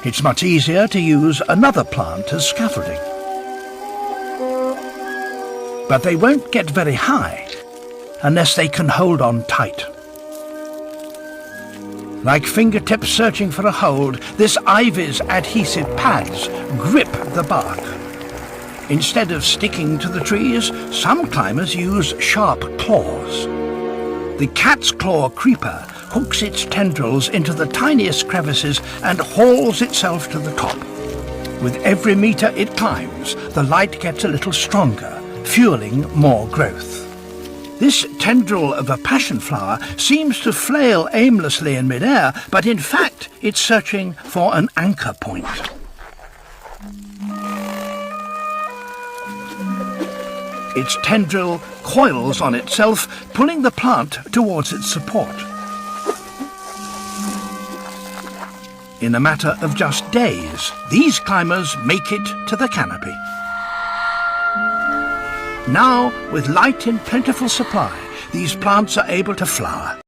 It's much easier to use another plant as scaffolding. But they won't get very high unless they can hold on tight. Like fingertips searching for a hold, this ivy's adhesive pads grip the bark. Instead of sticking to the trees, some climbers use sharp claws. The cat's claw creeper hooks its tendrils into the tiniest crevices and hauls itself to the top. With every meter it climbs, the light gets a little stronger, fueling more growth. This tendril of a passion flower seems to flail aimlessly in midair, but in fact it's searching for an anchor point. Its tendril coils on itself, pulling the plant towards its support. In a matter of just days, these climbers make it to the canopy. Now, with light in plentiful supply, these plants are able to flower.